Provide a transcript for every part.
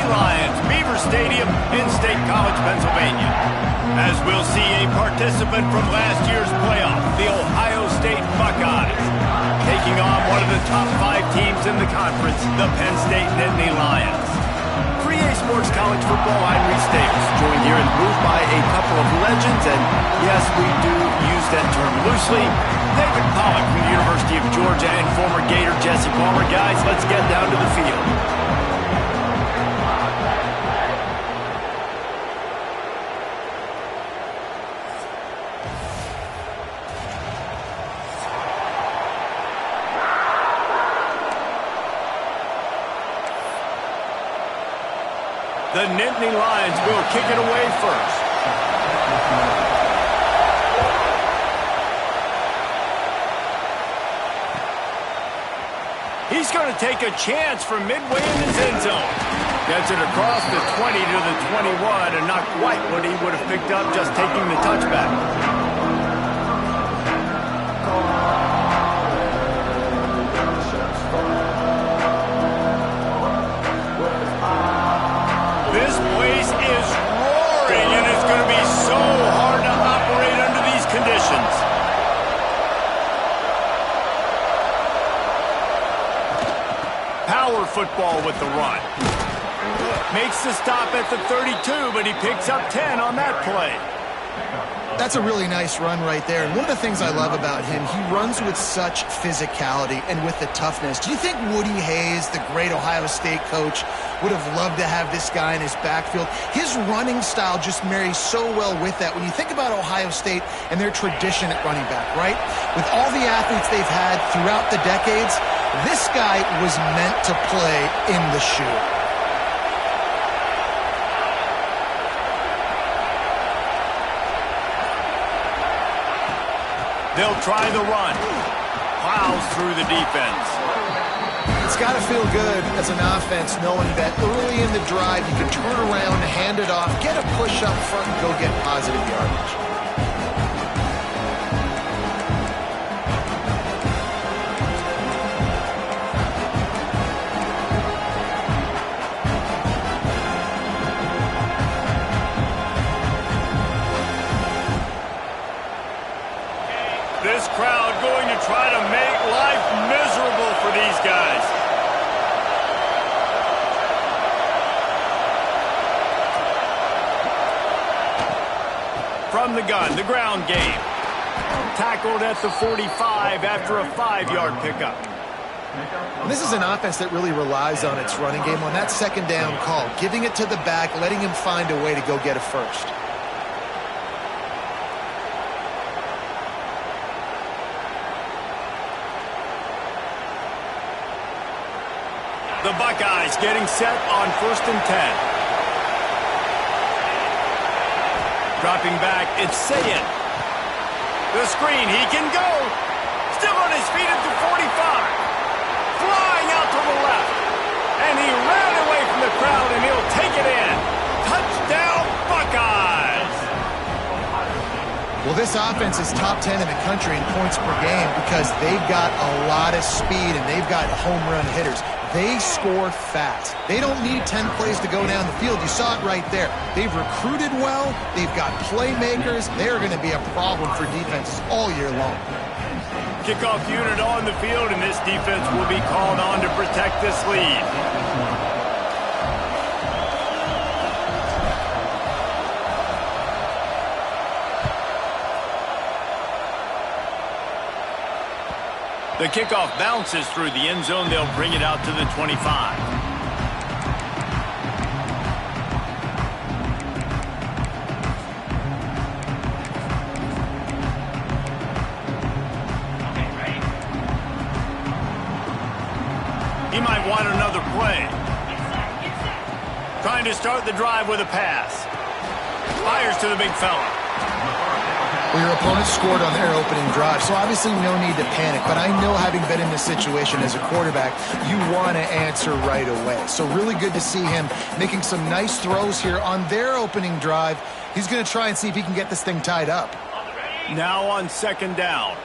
Lions, Beaver Stadium in State College, Pennsylvania. As we'll see a participant from last year's playoff, the Ohio State Buckeyes, taking on one of the top 5 teams in the conference, the Penn State Nittany Lions. 3A Sports College Football, I'm Reese Davis, joined here in the booth by a couple of legends, and yes, we do use that term loosely. David Pollack from the University of Georgia and former Gator Jesse Palmer. Guys, let's get down to the field. The Nittany Lions will kick it away first. He's going to take a chance from midway in his end zone. Gets it across the 20 to the 21, and not quite what he would have picked up just taking the touchback. This place is roaring, and it's going to be so hard to operate under these conditions. Power football with the run. Makes the stop at the 32, but he picks up 10 on that play. That's a really nice run right there. And one of the things I love about him, he runs with such physicality and with the toughness. Do you think Woody Hayes, the great Ohio State coach, would have loved to have this guy in his backfield? His running style just marries so well with that. When you think about Ohio State and their tradition at running back, right? With all the athletes they've had throughout the decades, this guy was meant to play in the shoe. They'll try the run. Plows through the defense. It's got to feel good as an offense knowing that early in the drive you can turn around, hand it off, get a push up front, and go get positive yardage. This crowd going to try to make life miserable for these guys. From the gun, the ground game. Tackled at the 45 after a 5-yard pickup. This is an offense that really relies on its running game on that second down call, giving it to the back, letting him find a way to go get a first. The Buckeyes getting set on 1st and 10. Dropping back, it's Sayin. The screen, he can go. Still on his feet at the 45. Flying out to the left. And he ran away from the crowd, and he'll take it in. Touchdown, Buckeyes! Well, this offense is top 10 in the country in points per game because they've got a lot of speed and they've got home run hitters. They score fast. They don't need 10 plays to go down the field. You saw it right there. They've recruited well. They've got playmakers. They're going to be a problem for defenses all year long. Kickoff unit on the field, and this defense will be called on to protect this lead. The kickoff bounces through the end zone. They'll bring it out to the 25. He might want another play. Trying to start the drive with a pass. Fires to the big fella. Well, your opponent scored on their opening drive, so obviously no need to panic. But I know, having been in this situation as a quarterback, you want to answer right away. So really good to see him making some nice throws here on their opening drive. He's going to try and see if he can get this thing tied up. Now on 2nd down.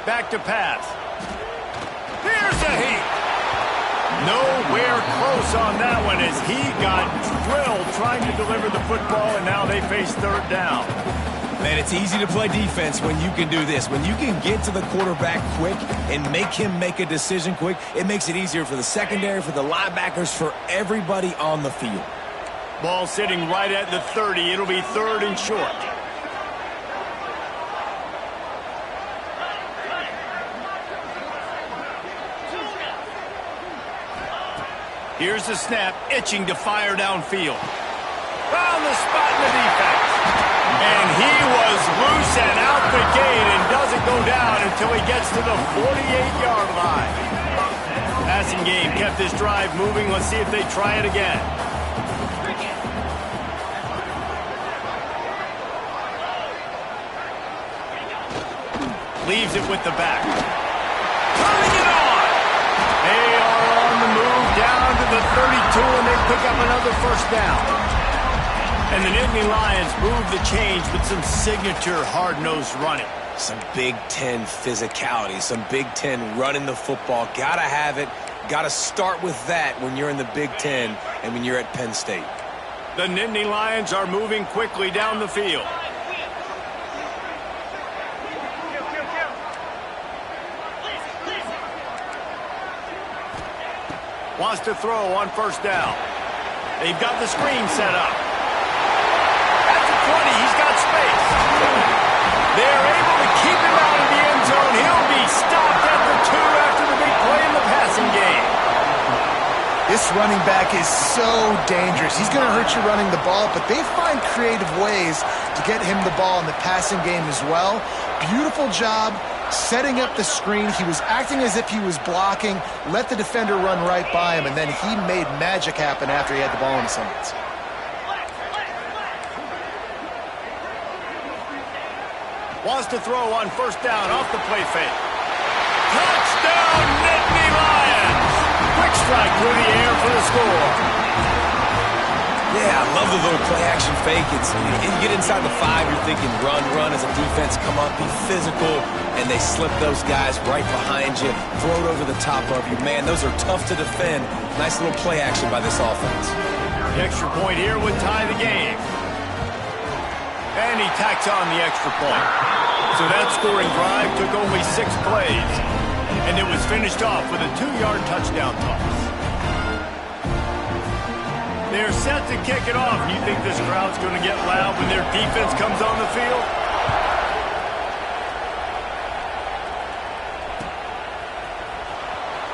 Back to pass. Here's a heat. Nowhere close on that one as he got drilled trying to deliver the football, and now they face third down. Man, it's easy to play defense when you can do this. When you can get to the quarterback quick and make him make a decision quick, it makes it easier for the secondary, for the linebackers, for everybody on the field. Ball sitting right at the 30. It'll be third and short. Here's the snap, itching to fire downfield. Found the spot in the defense. And he was loose and out the gate and doesn't go down until he gets to the 48-yard line. Passing game kept this drive moving. Let's see if they try it again. Leaves it with the back. Turning it on. They are on the move down to the 32, and they pick up another first down. And the Nittany Lions move the change with some signature hard-nosed running. Some Big Ten physicality, some Big Ten running the football. Gotta have it. Gotta start with that when you're in the Big Ten and when you're at Penn State. The Nittany Lions are moving quickly down the field. Wants to throw on first down. They've got the screen set up. At the 20, he's got space. They're able to keep him out of the end zone. He'll be stopped at the 2 after the big play in the passing game. This running back is so dangerous. He's going to hurt you running the ball, but they find creative ways to get him the ball in the passing game as well. Beautiful job setting up the screen. He was acting as if he was blocking, let the defender run right by him, and then he made magic happen after he had the ball in his hands. Wants to throw on first down off the play fake. Touchdown, Nittany Lions! Quick strike through the air for the score. Yeah, I love the little play-action fake. You get inside the 5, you're thinking run as a defense, come up, be physical, and they slip those guys right behind you, throw it over the top of you. Man, those are tough to defend. Nice little play action by this offense. The extra point here would tie the game. And he tacks on the extra point. So that scoring drive took only 6 plays. And it was finished off with a 2-yard touchdown toss. They're set to kick it off. You think this crowd's going to get loud when their defense comes on the field?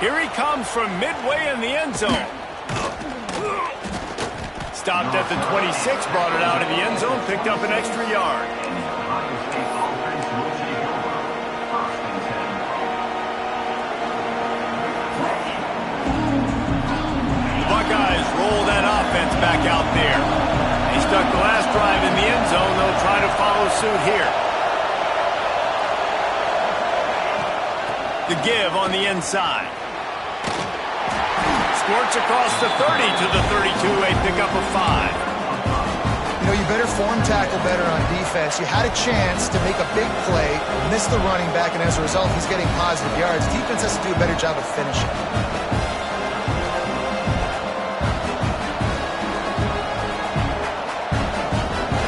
Here he comes from midway in the end zone. Stopped at the 26, brought it out of the end zone, picked up an extra yard. The Buckeyes roll that offense back out there. They stuck the last drive in the end zone. They'll try to follow suit here. The give on the inside. Squirts across the 30 to the 32, a pickup of 5. You know, you better form tackle better on defense. You had a chance to make a big play, miss the running back, and as a result, he's getting positive yards. Defense has to do a better job of finishing.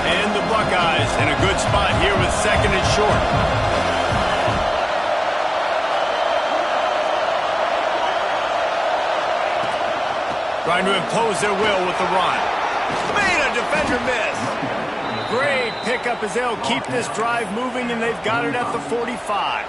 And the Buckeyes in a good spot here with second and short. Trying to impose their will with the run. Made a defender miss. Great pickup as they'll keep this drive moving, and they've got it at the 45.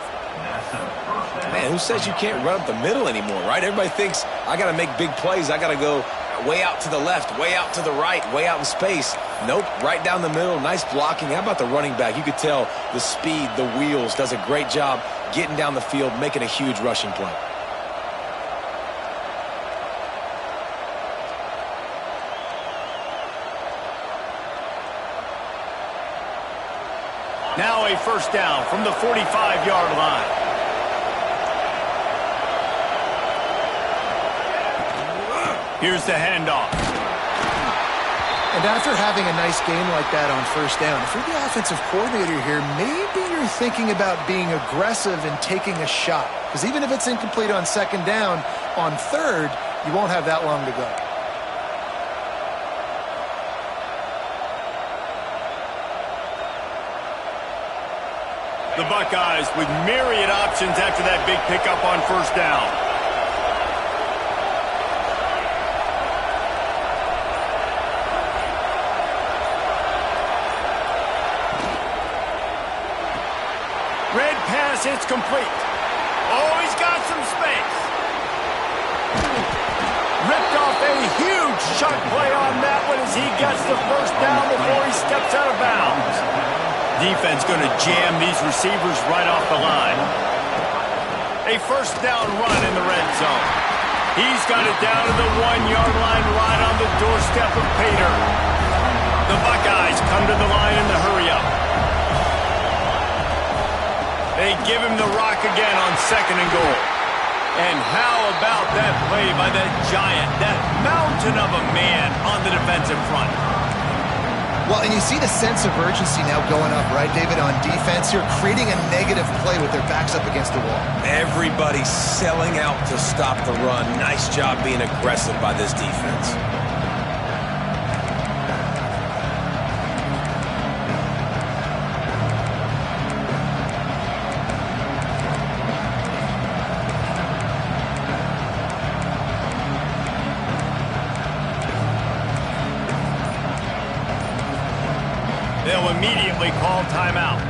Man, who says you can't run up the middle anymore, right? Everybody thinks, I got to make big plays. I got to go way out to the left, way out to the right, way out in space. Nope, right down the middle. Nice blocking. How about the running back? You could tell the speed, the wheels, does a great job getting down the field, making a huge rushing play. Now a first down from the 45-yard line. Here's the handoff. And after having a nice game like that on first down, if you're the offensive coordinator here, maybe you're thinking about being aggressive and taking a shot. Because even if it's incomplete on second down, on third, you won't have that long to go. The Buckeyes with myriad options after that big pickup on first down. Red pass, it's complete. Oh, he's got some space. Ripped off a huge shot play on that one as he gets the first down before he steps out of bounds. Defense going to jam these receivers right off the line. A first down run in the red zone. He's got it down to the 1-yard line right on the doorstep of Pater. The Buckeyes come to the line in the hurry-up. They give him the rock again on second and goal. And how about that play by that giant, that mountain of a man on the defensive front? Well, and you see the sense of urgency now going up, right, David, on defense here, creating a negative play with their backs up against the wall. Everybody's selling out to stop the run. Nice job being aggressive by this defense. They'll immediately call timeout.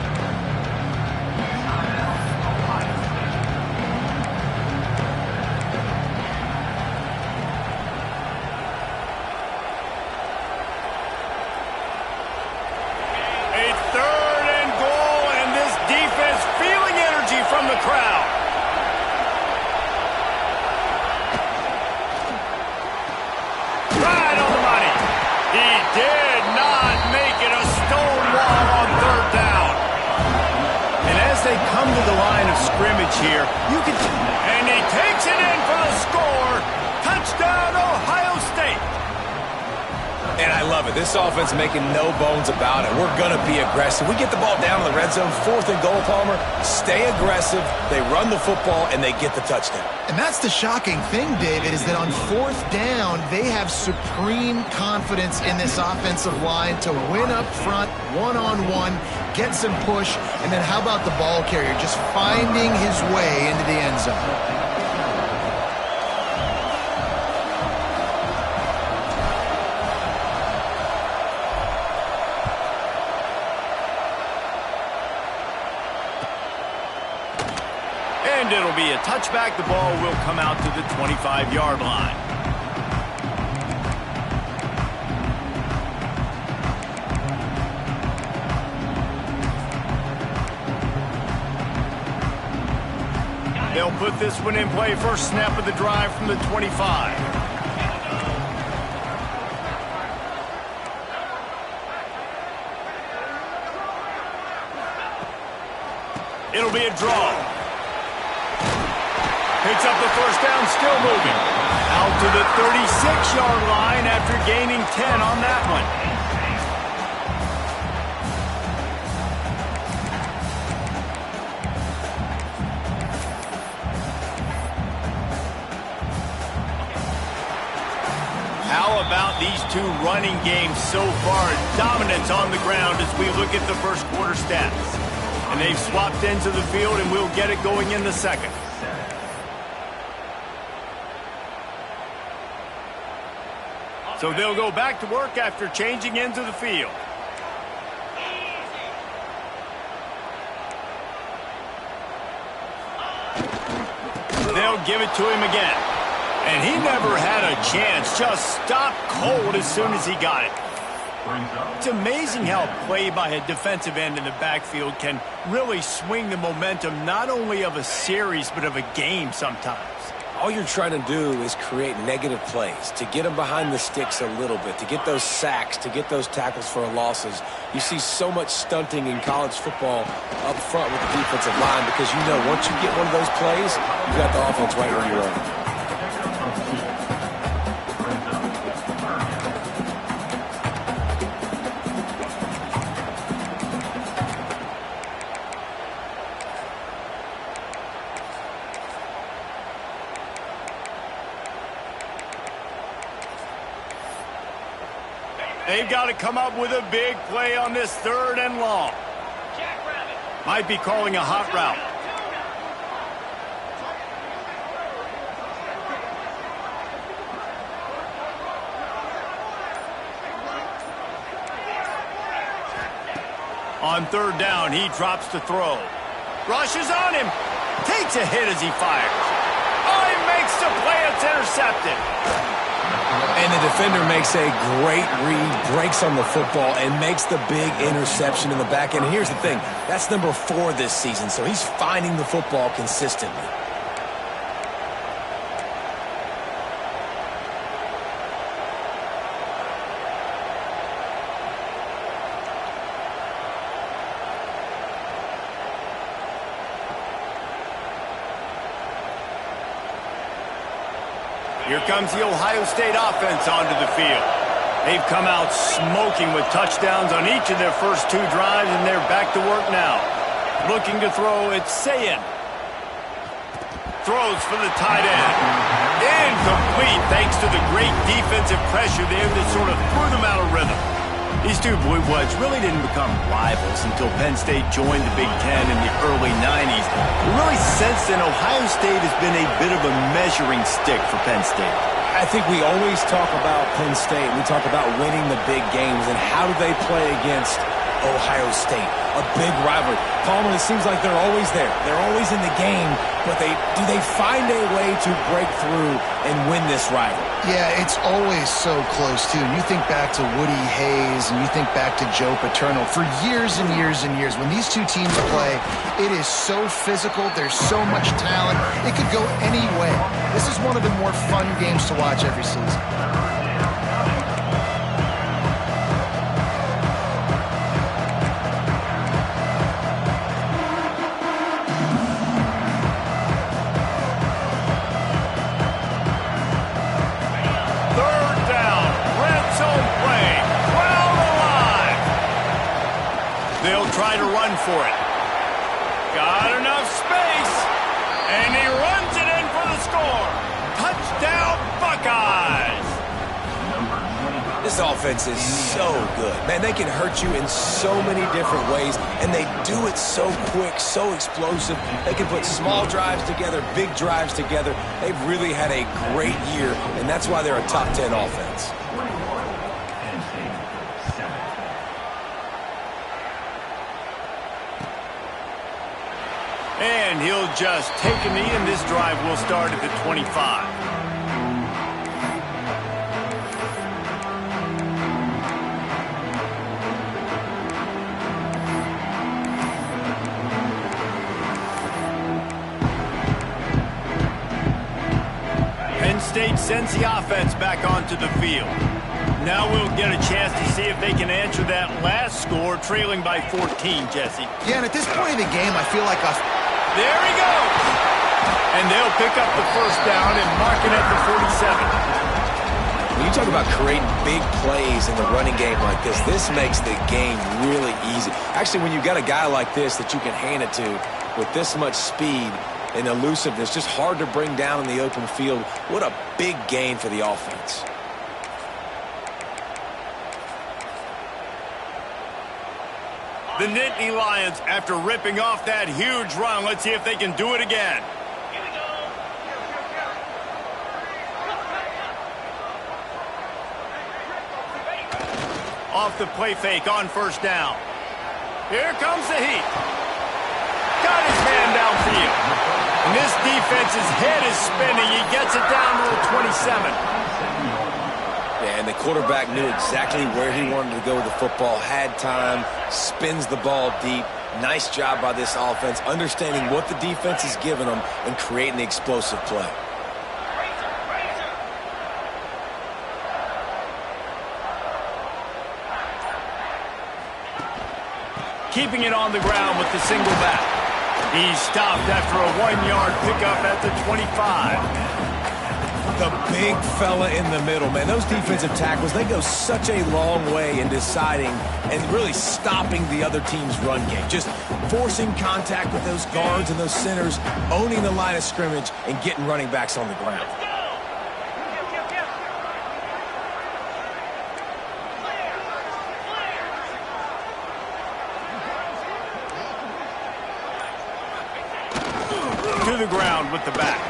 A third and goal, and this defense feeling energy from the crowd. Right on the money. He did not make it a stonewall on third down. And as they come to the line of scrimmage here, you can... And he takes it in for the score. Touchdown, Ohio State. And I love it. This offense making no bones about it. We're going to be aggressive. We get the ball down in the red zone, fourth and goal, Palmer. Stay aggressive. They run the football, and they get the touchdown. And that's the shocking thing, David, is that on fourth down, they have supreme confidence in this offensive line to win up front, one-on-one, get some push, and then how about the ball carrier just finding his way into the end zone? And it'll be a touchback. The ball will come out to the 25-yard line. They'll put this one in play. First snap of the drive from the 25. It'll be a draw. Picks up the first down, still moving. Out to the 36-yard line after gaining 10 on that one. How about these two running games so far? Dominance on the ground as we look at the first quarter stats. And they've swapped into the field, and we'll get it going in the second. So they'll go back to work after changing into the field. They'll give it to him again. And he never had a chance. Just stopped cold as soon as he got it. It's amazing how a play by a defensive end in the backfield can really swing the momentum not only of a series but of a game sometimes. All you're trying to do is create negative plays, to get them behind the sticks a little bit, to get those sacks, to get those tackles for losses. You see so much stunting in college football up front with the defensive line because you know once you get one of those plays, you got the offense right where you are. They've got to come up with a big play on this 3rd and long. Might be calling a hot route. On 3rd down, he drops to throw. Rushes on him. Takes a hit as he fires. Oh, he makes the play. It's intercepted. And the defender makes a great read, breaks on the football, and makes the big interception in the back end. And here's the thing. That's number 4 this season, so he's finding the football consistently. Here comes the Ohio State offense onto the field. They've come out smoking with touchdowns on each of their first 2 drives, and they're back to work now. Looking to throw, it's Sayin. Throws for the tight end. Incomplete thanks to the great defensive pressure there that sort of threw them out of rhythm. These 2 Blue Bloods really didn't become rivals until Penn State joined the Big Ten in the early 90s. We really sense that Ohio State has been a bit of a measuring stick for Penn State. I think we always talk about Penn State. We talk about winning the big games, and how do they play against Ohio State? A big rivalry. Palmer, it seems like they're always there. They're always in the game, but do they find a way to break through and win this rivalry? Yeah, it's always so close, too. And you think back to Woody Hayes and you think back to Joe Paterno. For years and years and years, when these 2 teams play, it is so physical. There's so much talent. It could go any way. This is one of the more fun games to watch every season. Try to run for it. Got enough space, and he runs it in for the score. Touchdown, Buckeyes! This offense is so good. Man, they can hurt you in so many different ways, and they do it so quick, so explosive. They can put small drives together, big drives together. They've really had a great year, and that's why they're a top 10 offense. And he'll just take a knee, and this drive will start at the 25. Penn State sends the offense back onto the field. Now we'll get a chance to see if they can answer that last score, trailing by 14, Jesse. Yeah, and at this point in the game, I feel like There he goes! And they'll pick up the first down and mark it at the 47. When you talk about creating big plays in the running game like this makes the game really easy. Actually, when you've got a guy like this that you can hand it to with this much speed and elusiveness, just hard to bring down in the open field, what a big gain for the offense. The Nittany Lions, after ripping off that huge run, let's see if they can do it again. Here we go. Off the play fake on first down. Here comes the heat. Got his man downfield. And this defense's head is spinning. He gets it down to the 27. And the quarterback knew exactly where he wanted to go with the football, had time, spins the ball deep. Nice job by this offense, understanding what the defense is giving them and creating the explosive play. Keeping it on the ground with the single back. He's stopped after a 1-yard pickup at the 25. The big fella in the middle, man. Those defensive tackles, they go such a long way in deciding and really stopping the other team's run game. Just forcing contact with those guards and those centers, owning the line of scrimmage, and getting running backs on the ground. the ground with the back.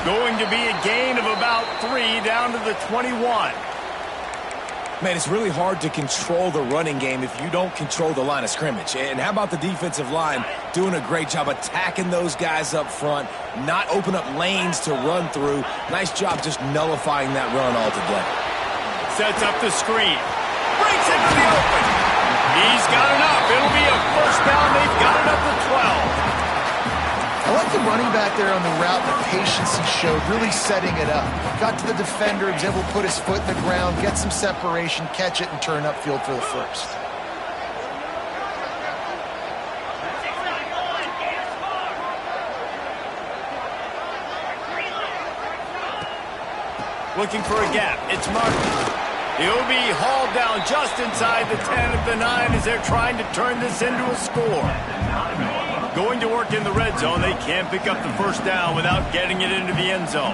Going to be a gain of about 3 down to the 21. Man, it's really hard to control the running game if you don't control the line of scrimmage. And how about the defensive line doing a great job attacking those guys up front, not open up lanes to run through. Nice job just nullifying that run altogether. Sets up the screen. Breaks into the open. He's got enough. It'll be a first down. They've got it up to 12. I like the running back there on the route, the patience he showed, really setting it up. Got to the defender, he was able to put his foot in the ground, get some separation, catch it, and turn upfield for the first. Looking for a gap. It's Martin. He'll be hauled down just inside the 10 of the 9 as they're trying to turn this into a score. Going to work in the red zone. They can't pick up the first down without getting it into the end zone.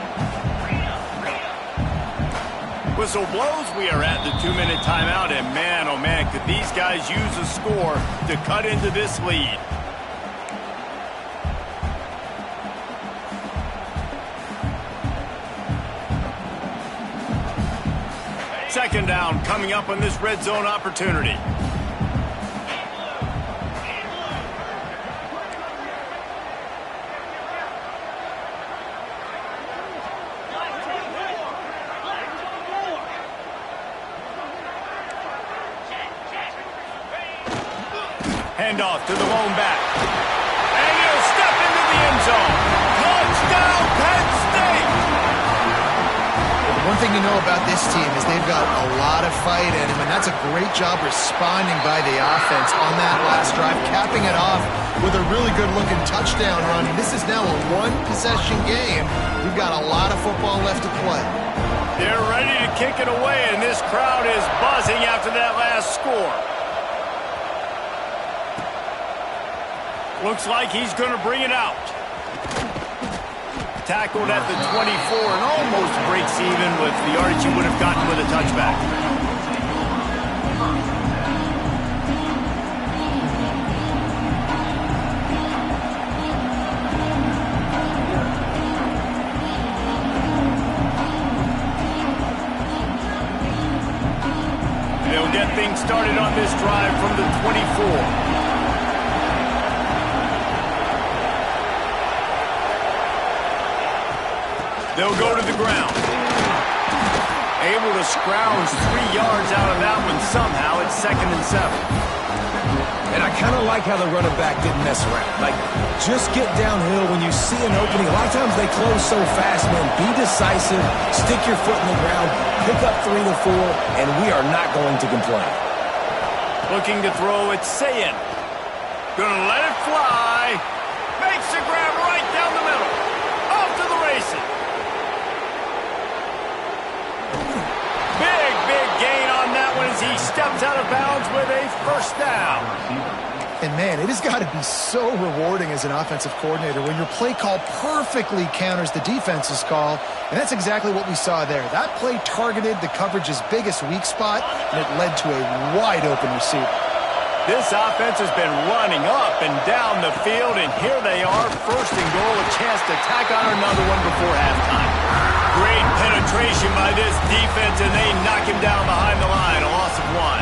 Whistle blows. We are at the 2-minute timeout, and man, oh man, could these guys use a score to cut into this lead. Second down coming up on this red zone opportunity. Handoff to the lone back. And he'll step into the end zone. Touchdown, Penn State! The one thing you know about this team is they've got a lot of fight in them, and that's a great job responding by the offense on that last drive, capping it off with a really good-looking touchdown run. This is now a one-possession game. We've got a lot of football left to play. They're ready to kick it away, and this crowd is buzzing after that last score. Looks like he's going to bring it out. Tackled at the 24 and almost breaks even with the yardage he would have gotten with a touchback. They'll get things started on this drive from the 24. They'll go to the ground. Able to scrounge 3 yards out of that one somehow. It's 2nd and 7. And I kind of like how the running back didn't mess around. Like, just get downhill when you see an opening. A lot of times they close so fast, man. Be decisive, stick your foot in the ground, pick up 3 to 4, and we are not going to complain. Looking to throw, it's Sayin. Gonna let it fly. Makes the grab right down the middle. Off to the races. Big gain on that one as he steps out of bounds with a first down. And man, it has got to be so rewarding as an offensive coordinator when your play call perfectly counters the defense's call, and that's exactly what we saw there. That play targeted the coverage's biggest weak spot, and it led to a wide-open receiver. This offense has been running up and down the field, and here they are, 1st and goal, a chance to tack on another one before halftime. Great penetration by this defense, and they knock him down behind the line, a loss of 1.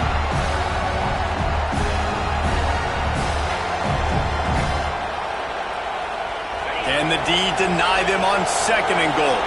Can the D deny them on 2nd and goal?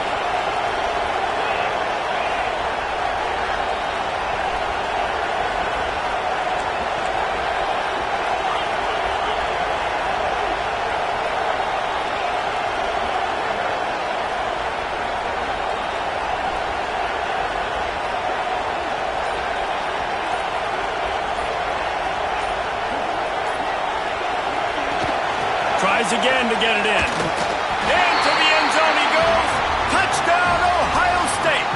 Tries again to get it in. Into the end zone he goes. Touchdown, Ohio State.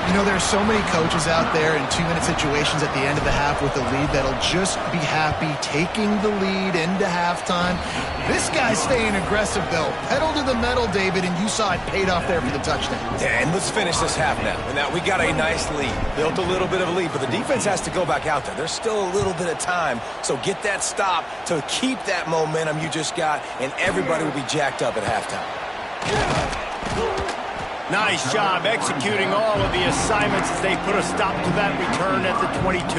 You know, there's so many coaches out there in 2-minute situations at the end of the half with the lead that'll just be happy taking the lead into halftime. This guy's staying aggressive, though. Pedal to the metal, David, and you saw it paid off there for the touchdown. Yeah, and let's finish this half now. And now we got a nice lead. Built a little bit of a lead, but the defense has to go back out there. There's still a little bit of time, so get that stop to keep that momentum you just got, and everybody will be jacked up at halftime. Nice job executing all of the assignments as they put a stop to that return at the 22.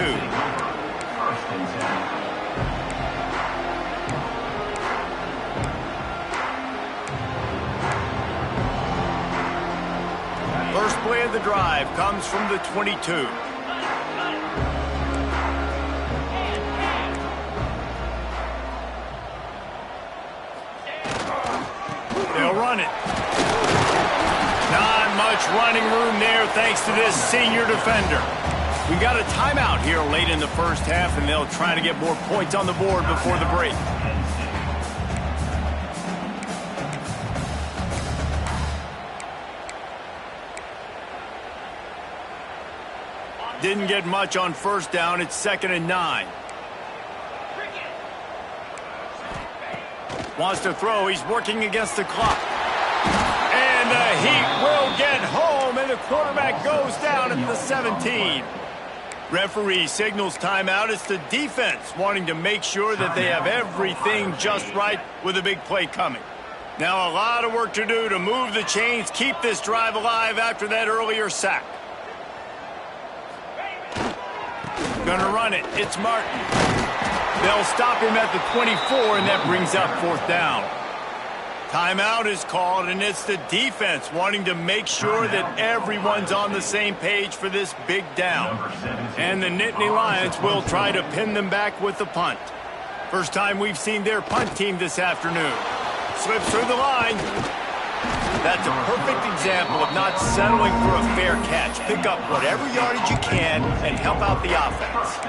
First play of the drive comes from the 22. They'll run it. Not much running room there thanks to this senior defender. We got a timeout here late in the first half, and they'll try to get more points on the board before the break. Didn't get much on first down. It's 2nd and 9. Wants to throw. He's working against the clock. And the Heat will get home, and the quarterback goes down at the 17. Referee signals timeout. It's the defense wanting to make sure that they have everything just right with a big play coming. Now a lot of work to do to move the chains, keep this drive alive after that earlier sack. Gonna run it. It's Martin. They'll stop him at the 24, and that brings up 4th down. Timeout is called, and it's the defense wanting to make sure that everyone's on the same page for this big down. And the Nittany Lions will try to pin them back with the punt. First time we've seen their punt team this afternoon. Slips through the line. That's a perfect example of not settling for a fair catch. Pick up whatever yardage you can and help out the offense.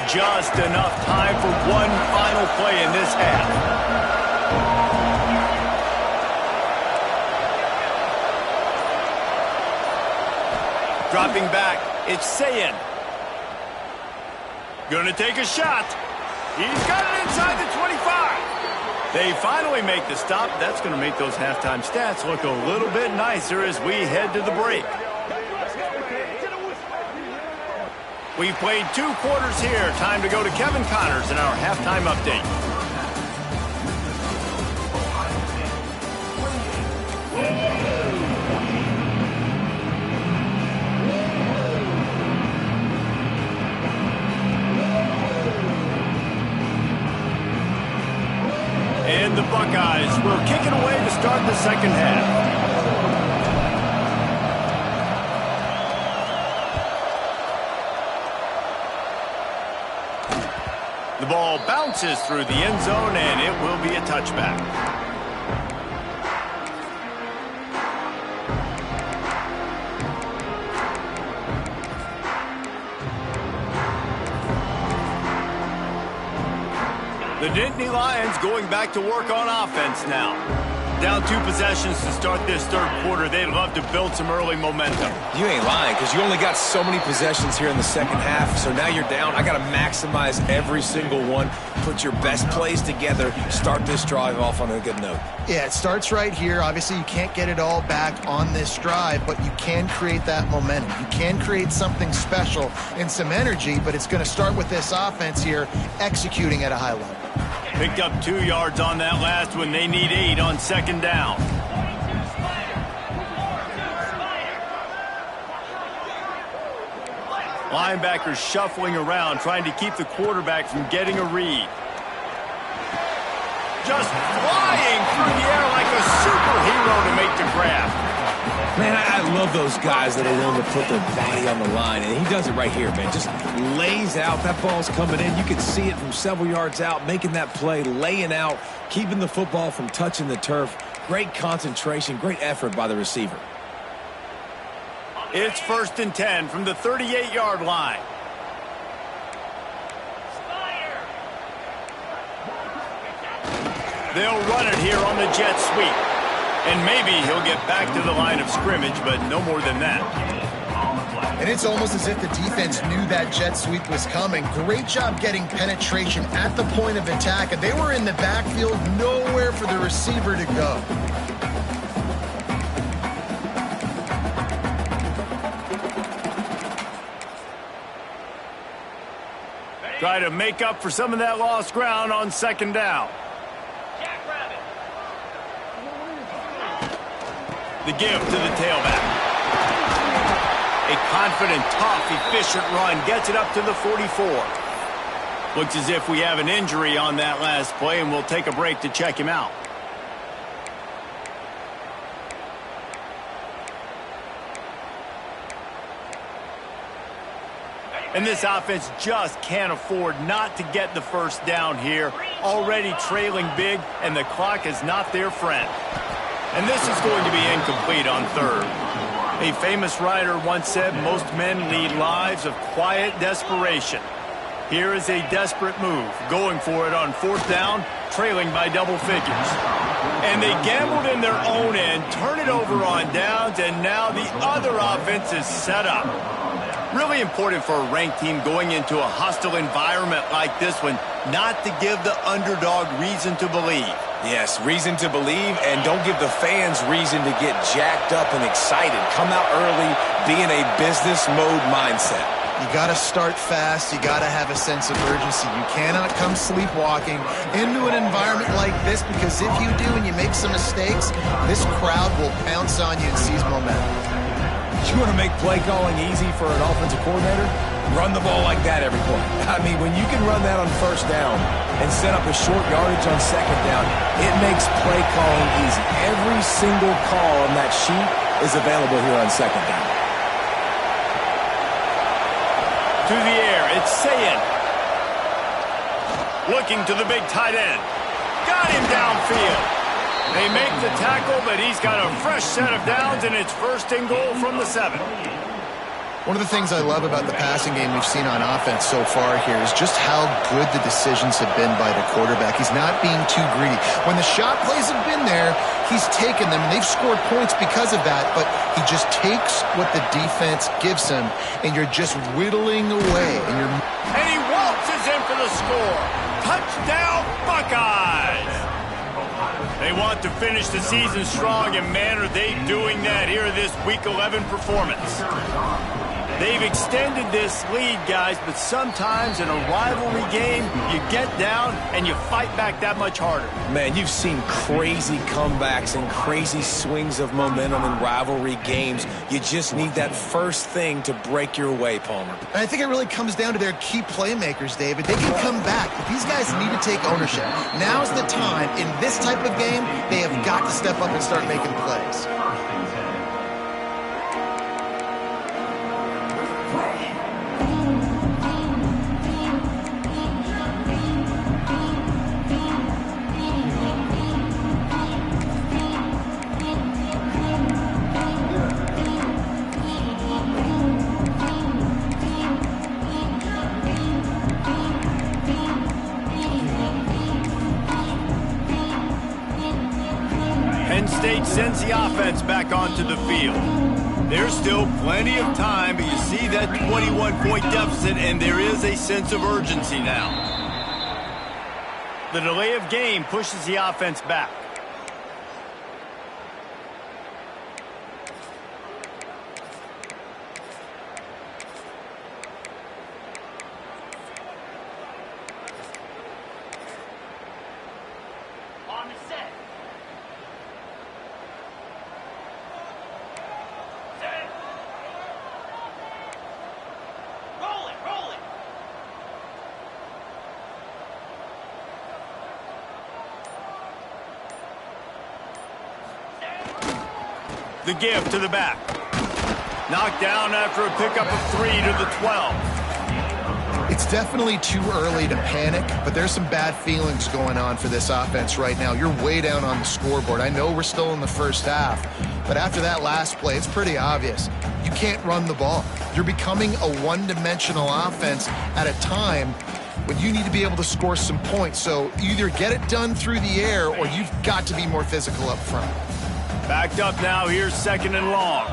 Just enough time for one final play in this half. Dropping back, it's Sayin. Gonna take a shot. He's got it inside the 25. They finally make the stop. That's gonna make those halftime stats look a little bit nicer as we head to the break. We've played 2 quarters here. Time to go to Kevin Connors in our halftime update. And the Buckeyes will kick it away to start the second half. The ball bounces through the end zone, and it will be a touchback. The Nittany Lions going back to work on offense now. Down 2 possessions to start this third quarter. They'd love to build some early momentum. You ain't lying, because you only got so many possessions here in the second half, so now you're down. I got to maximize every single one, put your best plays together, start this drive off on a good note. Yeah, it starts right here. Obviously, you can't get it all back on this drive, but you can create that momentum. You can create something special and some energy, but it's going to start with this offense here executing at a high level. Picked up 2 yards on that last one. They need 8 on second down. Linebackers shuffling around, trying to keep the quarterback from getting a read. Just flying through the air like a superhero to make the grab. Man, I love those guys that are willing to put their body on the line, and he does it right here, man. Just lays out. That ball's coming in. You can see it from several yards out, making that play, laying out, keeping the football from touching the turf. Great concentration, great effort by the receiver. It's 1st and 10 from the 38-yard line. They'll run it here on the jet sweep. And maybe he'll get back to the line of scrimmage, but no more than that. And it's almost as if the defense knew that jet sweep was coming. Great job getting penetration at the point of attack. And they were in the backfield, nowhere for the receiver to go. Try to make up for some of that lost ground on 2nd down. The give to the tailback. A confident, tough, efficient run gets it up to the 44. Looks as if we have an injury on that last play, and we'll take a break to check him out. And this offense just can't afford not to get the 1st down here. Already trailing big, and the clock is not their friend. And this is going to be incomplete on 3rd. A famous writer once said, most men lead lives of quiet desperation. Here is a desperate move, going for it on 4th down, trailing by double figures. And they gambled in their own end, turn it over on downs, and now the other offense is set up. Really important for a ranked team going into a hostile environment like this one, not to give the underdog reason to believe. Yes, reason to believe, and don't give the fans reason to get jacked up and excited. Come out early, be in a business mode mindset. You got to start fast. You got to have a sense of urgency. You cannot come sleepwalking into an environment like this, because if you do and you make some mistakes, this crowd will pounce on you and seize momentum. You want to make play calling easy for an offensive coordinator? Run the ball like that every play. I mean, when you can run that on 1st down and set up a short yardage on 2nd down, it makes play calling easy. Every single call on that sheet is available here on 2nd down. To the air, it's Sayin. Looking to the big tight end. Got him downfield. They make the tackle, but he's got a fresh set of downs, and it's 1st and goal from the 7. One of the things I love about the passing game we've seen on offense so far here is just how good the decisions have been by the quarterback. He's not being too greedy. When the shot plays have been there, he's taken them. They've scored points because of that, but he just takes what the defense gives him, and you're just whittling away. And he waltzes in for the score. Touchdown, Buckeyes! They want to finish the season strong, and man, are they doing that here in this Week 11 performance. They've extended this lead, guys, but sometimes in a rivalry game, you get down and you fight back that much harder. Man, you've seen crazy comebacks and crazy swings of momentum in rivalry games. You just need that first thing to break your way, Palmer. And I think it really comes down to their key playmakers, David. They can come back, but these guys need to take ownership. Now's the time. In this type of game, they have got to step up and start making plays. Penn State sends the offense back onto the field. There's still plenty of time, but you see that 21-point deficit, and there is a sense of urgency now. The delay of game pushes the offense back. The give to the back. Knocked down after a pickup of 3 to the 12. It's definitely too early to panic, but there's some bad feelings going on for this offense right now. You're way down on the scoreboard. I know we're still in the first half, but after that last play, it's pretty obvious. You can't run the ball. You're becoming a one-dimensional offense at a time when you need to be able to score some points. So either get it done through the air or you've got to be more physical up front. Backed up now. Here's 2nd and long.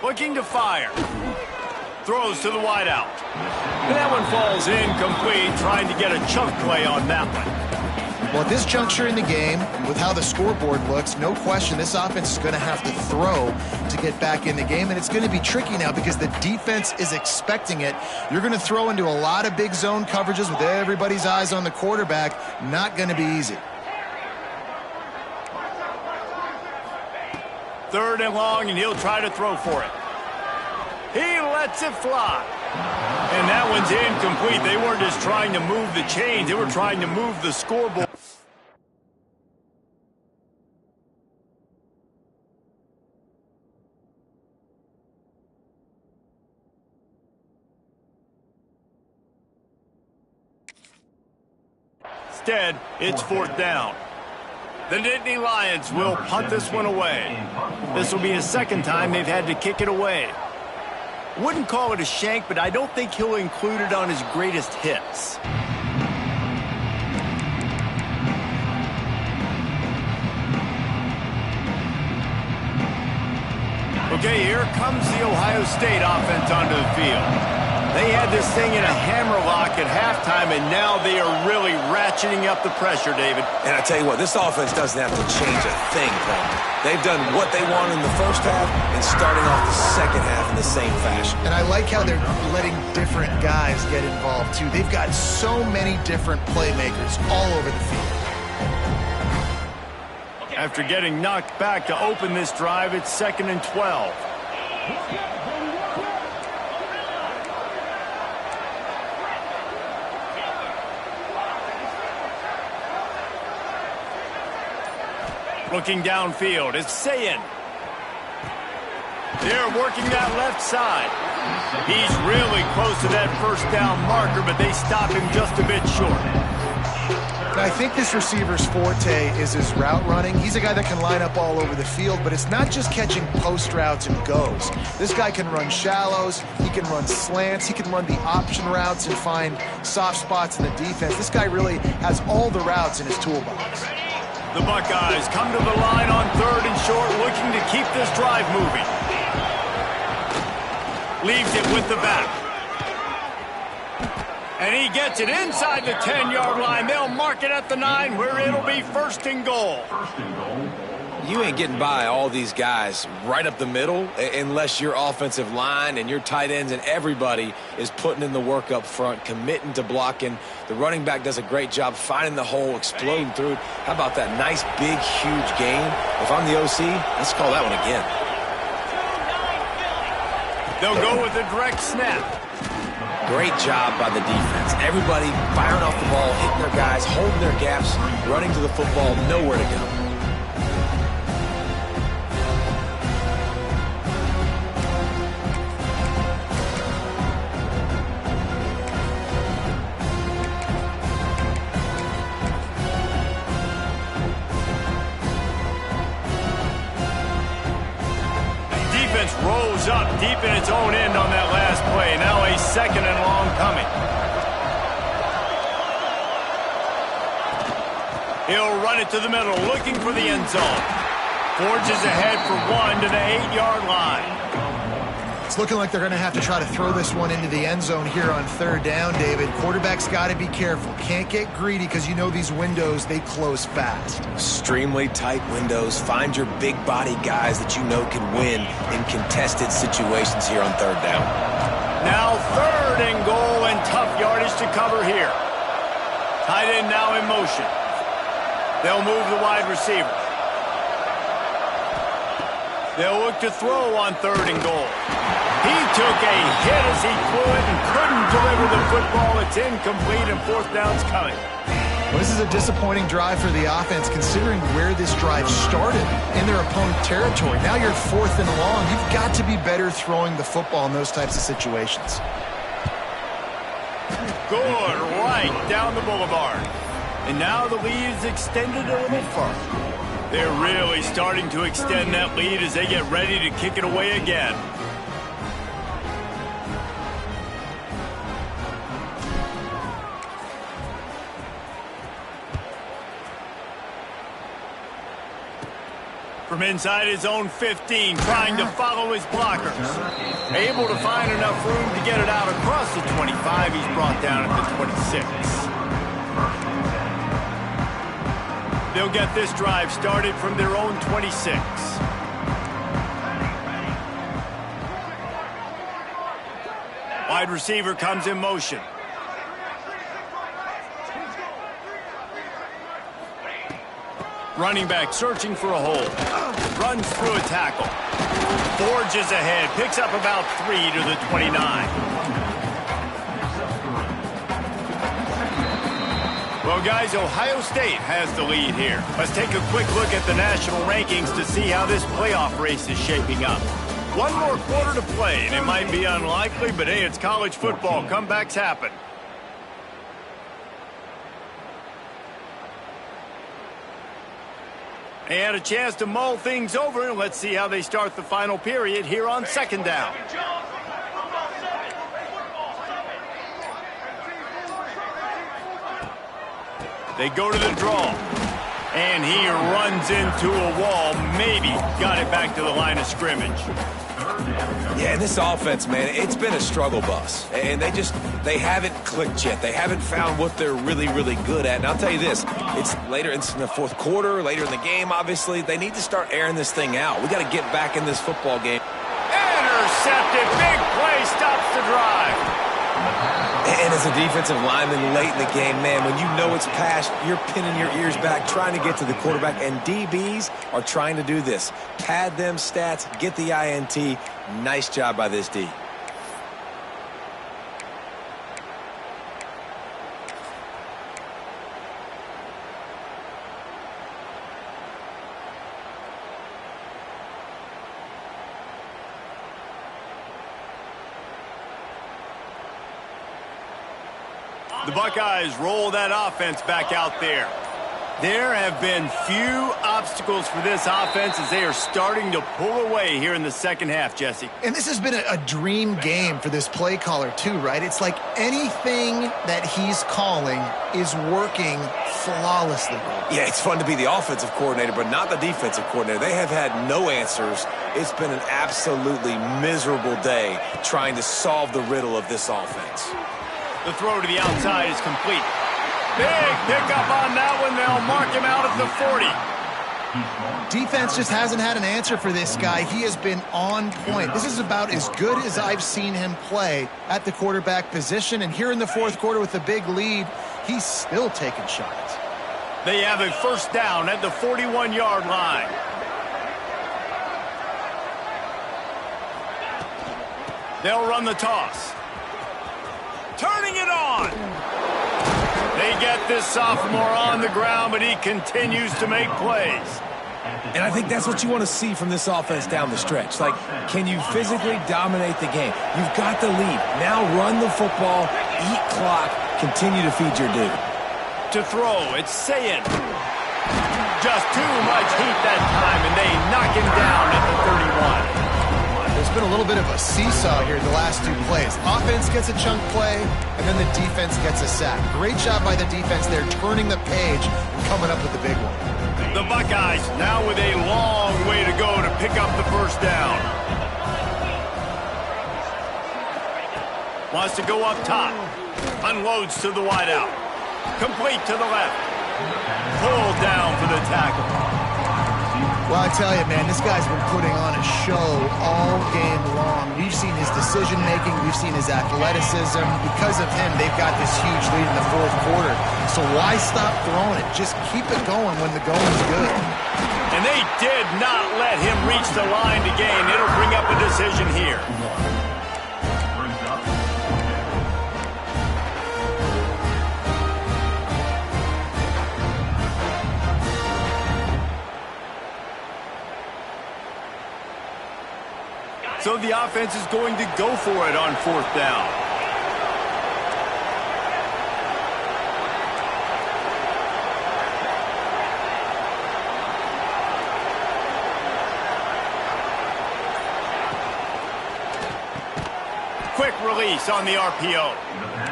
Looking to fire. Throws to the wideout. And that one falls incomplete, trying to get a chunk play on that one. Well, at this juncture in the game, with how the scoreboard looks, no question this offense is going to have to throw to get back in the game, and it's going to be tricky now because the defense is expecting it. You're going to throw into a lot of big zone coverages with everybody's eyes on the quarterback. Not going to be easy. 3rd and long, and he'll try to throw for it. He lets it fly. And that one's incomplete. They weren't just trying to move the chains. They were trying to move the scoreboard. Instead, it's 4th down. The Nittany Lions will punt this one away. This will be his 2nd time they've had to kick it away. Wouldn't call it a shank, but I don't think he'll include it on his greatest hits. Okay, here comes the Ohio State offense onto the field. They had this thing in a hammerlock at halftime, and now they are really ratcheting up the pressure, David. And I tell you what, this offense doesn't have to change a thing, Penn. They've done what they want in the first half and starting off the second half in the same fashion. And I like how they're letting different guys get involved, too. They've got so many different playmakers all over the field. After getting knocked back to open this drive, it's 2nd and 12. Looking downfield, it's Sayin. They're working that left side. He's really close to that 1st down marker, but they stop him just a bit short. I think this receiver's forte is his route running. He's a guy that can line up all over the field, but it's not just catching post routes and goes. This guy can run shallows, he can run slants, he can run the option routes and find soft spots in the defense. This guy really has all the routes in his toolbox. The Buckeyes come to the line on 3rd and short, looking to keep this drive moving. Leaves it with the back. And he gets it inside the 10-yard line. They'll mark it at the 9, where it'll be 1st and goal. You ain't getting by all these guys right up the middle unless your offensive line and your tight ends and everybody is putting in the work up front, committing to blocking. The running back does a great job finding the hole, exploding through it. How about that nice, big, huge gain? If I'm the OC, let's call that one again. They'll go with a direct snap. Great job by the defense. Everybody firing off the ball, hitting their guys, holding their gaps, running to the football, nowhere to go. Rolls up deep in its own end on that last play. Now a 2nd and long coming. He'll run it to the middle, looking for the end zone. Forges ahead for 1 to the 8-yard line. It's looking like they're going to have to try to throw this one into the end zone here on 3rd down, David. Quarterback's got to be careful. Can't get greedy because you know these windows, they close fast. Extremely tight windows. Find your big body guys that you know can win in contested situations here on 3rd down. Now 3rd and goal and tough yardage to cover here. Tight end now in motion. They'll move the wide receiver. They'll look to throw on 3rd and goal. He took a hit as he could and couldn't deliver the football. It's incomplete and 4th down's coming. Well, this is a disappointing drive for the offense considering where this drive started in their opponent territory. Now you're 4th and long. You've got to be better throwing the football in those types of situations. Good, right down the boulevard. And now the lead is extended a little further. They're really starting to extend that lead as they get ready to kick it away again. From inside his own 15, trying to follow his blockers. Able to find enough room to get it out across the 25. He's brought down at the 26. They'll get this drive started from their own 26. Wide receiver comes in motion. Running back searching for a hole. Runs through a tackle. Forges ahead. Picks up about 3 to the 29. Well, guys, Ohio State has the lead here. Let's take a quick look at the national rankings to see how this playoff race is shaping up. One more quarter to play, and it might be unlikely, but hey, it's college football. Comebacks happen. They had a chance to mull things over, and let's see how they start the final period here on 2nd down. They go to the draw, and he runs into a wall. Maybe got it back to the line of scrimmage. Yeah, this offense, man, it's been a struggle bus. And they haven't clicked yet. They haven't found what they're really, really good at. And I'll tell you this, it's later in the 4th quarter, later in the game, obviously. They need to start airing this thing out. We got to get back in this football game. Intercepted. Big play stops the drive. And as a defensive lineman late in the game, man, when you know it's past, you're pinning your ears back, trying to get to the quarterback. And DBs are trying to do this. Pad them stats, get the INT. Nice job by this D. The Buckeyes roll that offense back out there. There have been few obstacles for this offense as they are starting to pull away here in the 2nd half, Jesse. And this has been a dream game for this play caller too, right? It's like anything that he's calling is working flawlessly. Yeah, it's fun to be the offensive coordinator, but not the defensive coordinator. They have had no answers. It's been an absolutely miserable day trying to solve the riddle of this offense. The throw to the outside is complete. Big pickup on that one. They'll mark him out at the 40. Defense just hasn't had an answer for this guy. He has been on point. This is about as good as I've seen him play at the quarterback position. And here in the 4th quarter with the big lead, he's still taking shots. They have a 1st down at the 41-yard line. They'll run the toss. Turning it on. They get this sophomore on the ground, but he continues to make plays. And I think that's what you want to see from this offense down the stretch. Like, can you physically dominate the game? You've got the lead. Now run the football, eat clock, continue to feed your dude. To throw, it's Sayin. Just too much heat that time, and they knock him down at the 31. There's been a little bit of a seesaw here the last 2 plays. Offense gets a chunk play, and then the defense gets a sack. Great job by the defense there, turning the page and coming up with the big one. The Buckeyes now with a long way to go to pick up the 1st down. Wants to go up top. Unloads to the wideout. Complete to the left. Pulled down for the tackle. Well, I tell you, man, this guy's been putting on a show all game long. We've seen his decision-making. We've seen his athleticism. Because of him, they've got this huge lead in the 4th quarter. So why stop throwing it? Just keep it going when the going's good. And they did not let him reach the line to gain. It'll bring up a decision here. the offense is going to go for it on 4th down. Quick release on the RPO.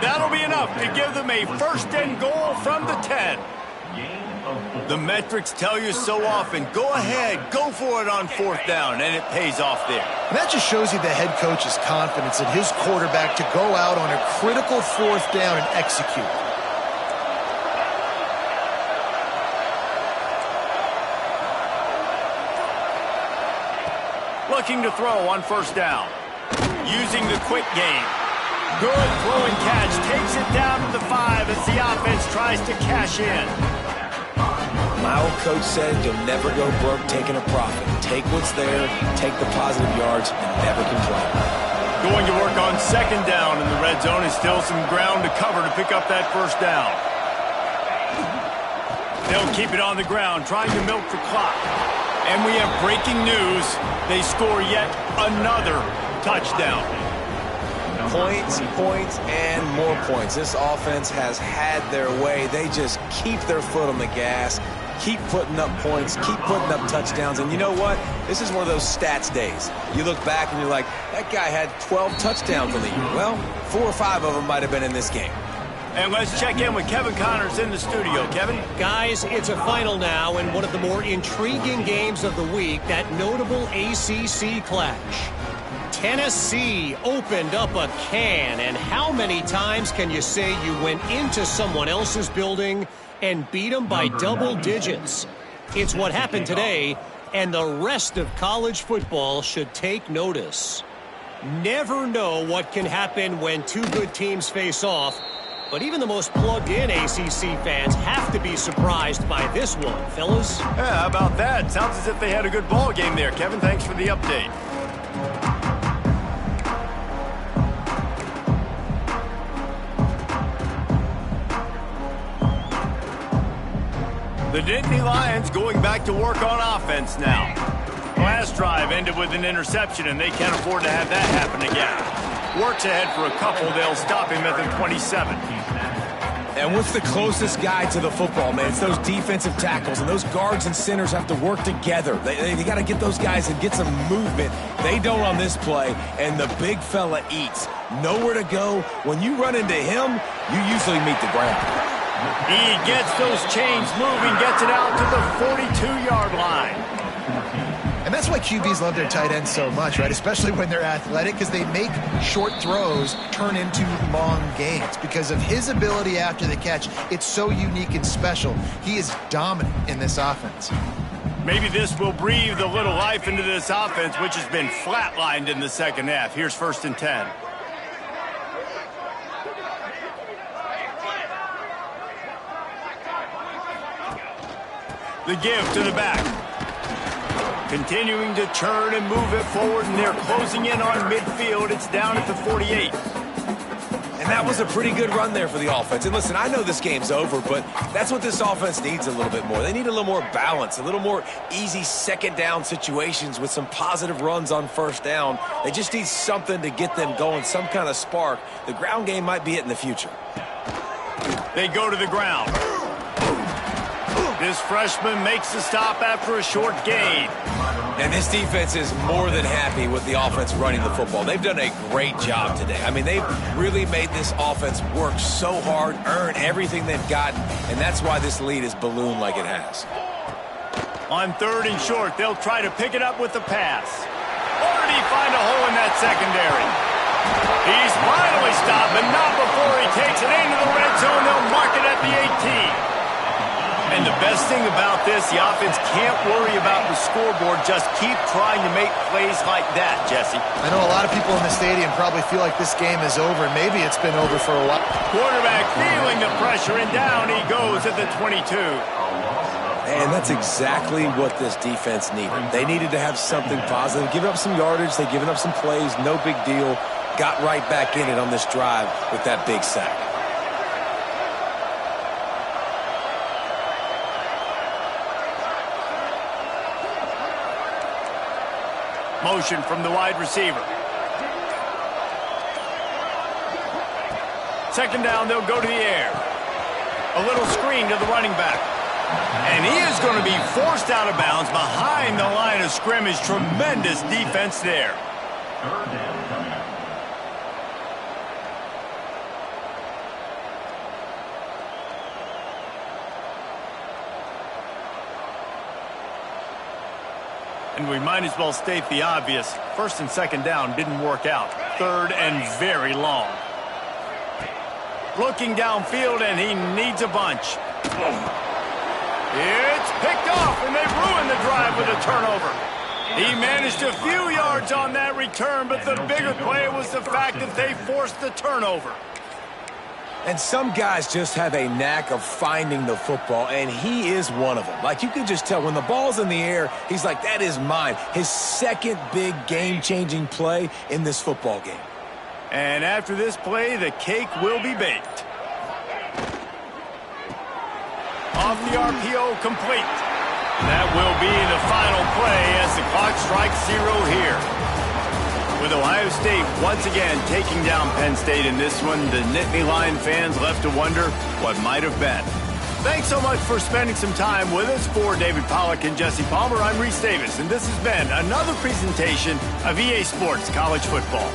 That'll be enough to give them a 1st and goal from the 10. The metrics tell you so often, go ahead, go for it on 4th down, and it pays off there. And that just shows you the head coach's confidence in his quarterback to go out on a critical 4th down and execute. Looking to throw on 1st down. Using the quick game. Good throw and catch. Takes it down to the 5 as the offense tries to cash in. My old coach said you'll never go broke taking a profit. Take what's there, take the positive yards, and never complain. Going to work on 2nd down in the red zone is still some ground to cover to pick up that 1st down. They'll keep it on the ground, trying to milk the clock. And we have breaking news. They score yet another touchdown. Points, points, and more points. This offense has had their way. They just keep their foot on the gas, keep putting up points, keep putting up touchdowns. And you know what? This is one of those stats days. You look back and you're like, that guy had 12 touchdowns on the year. Well, 4 or 5 of them might have been in this game. And let's check in with Kevin Connors in the studio. Kevin? Guys, it's a final now in one of the more intriguing games of the week, that notable ACC clash. Tennessee opened up a can, and how many times can you say you went into someone else's building and beat them by double digits? It's what happened today, and the rest of college football should take notice. Never know what can happen when 2 good teams face off, but even the most plugged-in ACC fans have to be surprised by this one, fellas. Yeah, how about that? Sounds as if they had a good ball game there. Kevin, thanks for the update. The Nittany Lions going back to work on offense now. Last drive ended with an interception, and they can't afford to have that happen again. Works ahead for a couple. They'll stop him at the 27. And what's the closest guy to the football, man? It's those defensive tackles, and those guards and centers have to work together. They got to get those guys and get some movement. They don't on this play, and the big fella eats. Nowhere to go. When you run into him, you usually meet the ground. He gets those chains moving, gets it out to the 42-yard line. And that's why QBs love their tight ends so much, right? Especially when they're athletic, because they make short throws turn into long gains. Because of his ability after the catch, it's so unique and special. He is dominant in this offense. Maybe this will breathe a little life into this offense, which has been flatlined in the 2nd half. Here's 1st and 10. The give to the back. Continuing to churn and move it forward, and they're closing in on midfield. It's down at the 48. And that was a pretty good run there for the offense. And listen, I know this game's over, but that's what this offense needs a little bit more. They need a little more balance, a little more easy 2nd down situations with some positive runs on 1st down. They just need something to get them going, some kind of spark. The ground game might be it in the future. They go to the ground. This freshman makes the stop after a short gain. And this defense is more than happy with the offense running the football. They've done a great job today. I mean, they've really made this offense work so hard, earn everything they've gotten, and that's why this lead is ballooned like it has. On 3rd and short, they'll try to pick it up with the pass. Or did he find a hole in that secondary? He's finally stopped, but not before he takes it into the red zone. They'll mark it at the 18. And the best thing about this, the offense can't worry about the scoreboard. Just keep trying to make plays like that, Jesse. I know a lot of people in the stadium probably feel like this game is over. Maybe it's been over for a while. Quarterback feeling the pressure, and down he goes at the 22. And that's exactly what this defense needed. They needed to have something positive. Give up some yardage. They've given up some plays. No big deal. Got right back in it on this drive with that big sack. Motion from the wide receiver. Second down, they'll go to the air. A little screen to the running back. And he is going to be forced out of bounds behind the line of scrimmage. Tremendous defense there. Third down coming up. And we might as well state the obvious. First and second down didn't work out. Third and very long. Looking downfield, and he needs a bunch. It's picked off, and they ruined the drive with a turnover. He managed a few yards on that return, but the bigger play was the fact that they forced the turnover. And some guys just have a knack of finding the football, and he is one of them. Like, you can just tell when the ball's in the air, he's like, that is mine. His second big game-changing play in this football game. And after this play, the cake will be baked. Off the RPO, complete. That will be the final play as the clock strikes 0 here. With Ohio State once again taking down Penn State in this one, the Nittany Lion fans left to wonder what might have been. Thanks so much for spending some time with us. For David Pollack and Jesse Palmer, I'm Reese Davis, and this has been another presentation of EA Sports College Football.